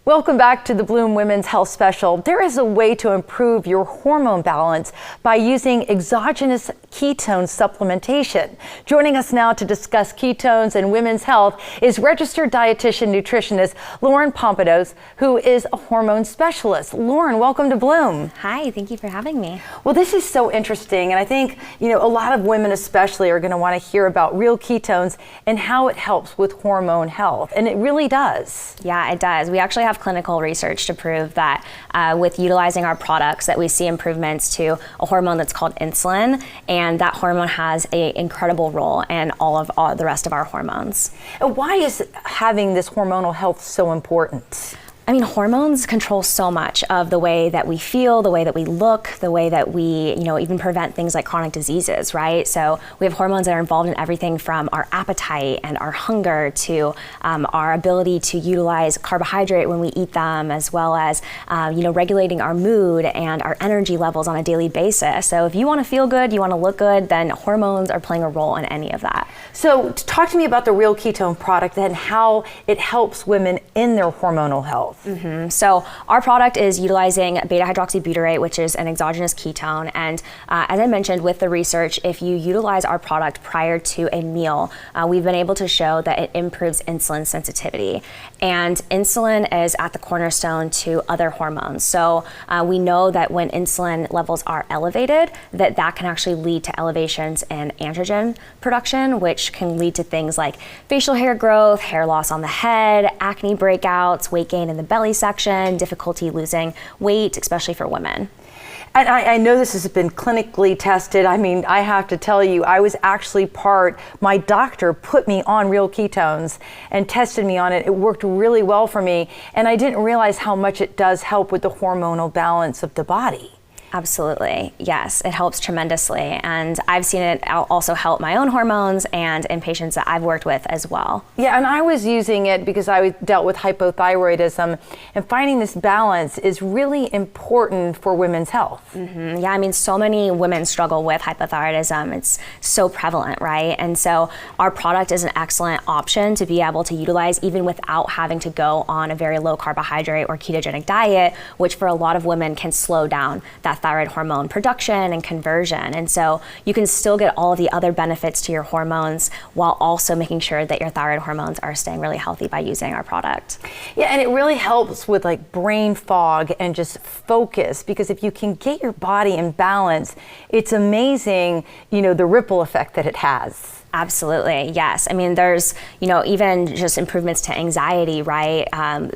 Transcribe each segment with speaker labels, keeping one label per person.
Speaker 1: Welcome back to the Bloom Women's Health Special. There is a way to improve your hormone balance by using exogenous ketone supplementation. Joining us now to discuss ketones and women's health is registered dietitian nutritionist Lauren Papanos, who is a hormone specialist. Lauren, welcome to Bloom.
Speaker 2: Hi, thank you for having me.
Speaker 1: Well, this is so interesting, and I think, a lot of women especially are going to want to hear about Real Ketones and how it helps with hormone health, and it really does.
Speaker 2: Yeah, it does. We actually have clinical research to prove that with utilizing our products that we see improvements to a hormone that's called insulin, and that hormone has an incredible role in all the rest of our hormones.
Speaker 1: Why is having this hormonal health so important?
Speaker 2: I mean, hormones control so much of the way that we feel, the way that we look, the way that we, even prevent things like chronic diseases, right? So we have hormones that are involved in everything from our appetite and our hunger to our ability to utilize carbohydrate when we eat them, as well as, regulating our mood and our energy levels on a daily basis. So if you want to feel good, you want to look good, then hormones are playing a role in any of that.
Speaker 1: So talk to me about the Real Ketone product and how it helps women in their hormonal health.
Speaker 2: Mm-hmm. So our product is utilizing beta-hydroxybutyrate, which is an exogenous ketone. And as I mentioned with the research, if you utilize our product prior to a meal, we've been able to show that it improves insulin sensitivity. And insulin is at the cornerstone to other hormones. So we know that when insulin levels are elevated, that can actually lead to elevations in androgen production, which can lead to things like facial hair growth, hair loss on the head, acne breakouts, weight gain in the belly section, difficulty losing weight, especially for women.
Speaker 1: And I know this has been clinically tested. I mean, I have to tell you, I was actually my doctor put me on Real Ketones and tested me on it. It worked really well for me. And I didn't realize how much it does help with the hormonal balance of the body.
Speaker 2: Absolutely, yes, it helps tremendously. And I've seen it also help my own hormones and in patients that I've worked with as well.
Speaker 1: Yeah, and I was using it because I dealt with hypothyroidism, and finding this balance is really important for women's health.
Speaker 2: Mm-hmm. Yeah, I mean, so many women struggle with hypothyroidism. It's so prevalent, right? And so our product is an excellent option to be able to utilize even without having to go on a very low carbohydrate or ketogenic diet, which for a lot of women can slow down that thyroid hormone production and conversion. And so you can still get all of the other benefits to your hormones while also making sure that your thyroid hormones are staying really healthy by using our product.
Speaker 1: Yeah, and it really helps with like brain fog and just focus, because if you can get your body in balance, it's amazing, the ripple effect that it has.
Speaker 2: Absolutely, yes. I mean, there's, even just improvements to anxiety, right?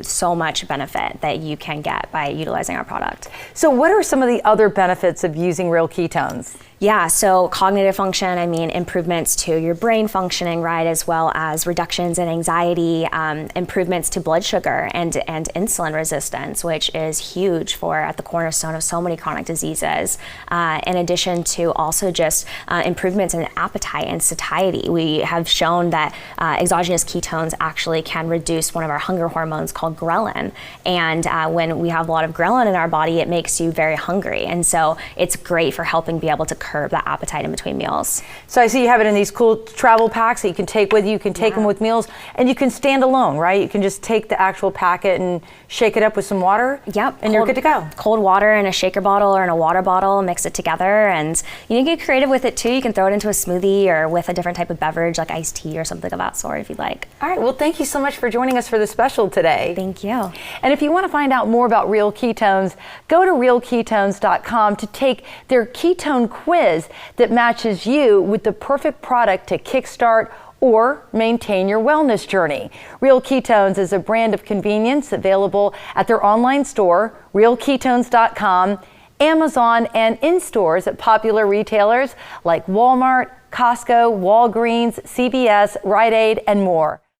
Speaker 2: So much benefit that you can get by utilizing our product.
Speaker 1: So what are some of the other benefits of using Real Ketones?
Speaker 2: Yeah, so cognitive function, improvements to your brain functioning, right, as well as reductions in anxiety, improvements to blood sugar and insulin resistance, which is huge at the cornerstone of so many chronic diseases. In addition to also just improvements in appetite and satiety. We have shown that exogenous ketones actually can reduce one of our hunger hormones called ghrelin. And when we have a lot of ghrelin in our body, it makes you very hungry. And so it's great for helping be able to curb that appetite in between meals.
Speaker 1: So I see you have it in these cool travel packs that you can take with you. You can take them with meals, and you can stand alone, right? You can just take the actual packet and shake it up with some water.
Speaker 2: Yep.
Speaker 1: And you're good to go.
Speaker 2: Cold water in a shaker bottle or in a water bottle, mix it together, and you can get creative with it too. You can throw it into a smoothie or with a different type of beverage like iced tea or something of that sort if you'd like.
Speaker 1: All right, well, thank you so much for joining us for the special today.
Speaker 2: Thank you.
Speaker 1: And if you want to find out more about Real Ketones, go to realketones.com to take their ketone quiz that matches you with the perfect product to kickstart or maintain your wellness journey. Real Ketones is a brand of convenience available at their online store, realketones.com, Amazon, and in stores at popular retailers like Walmart, Costco, Walgreens, CVS, Rite Aid, and more.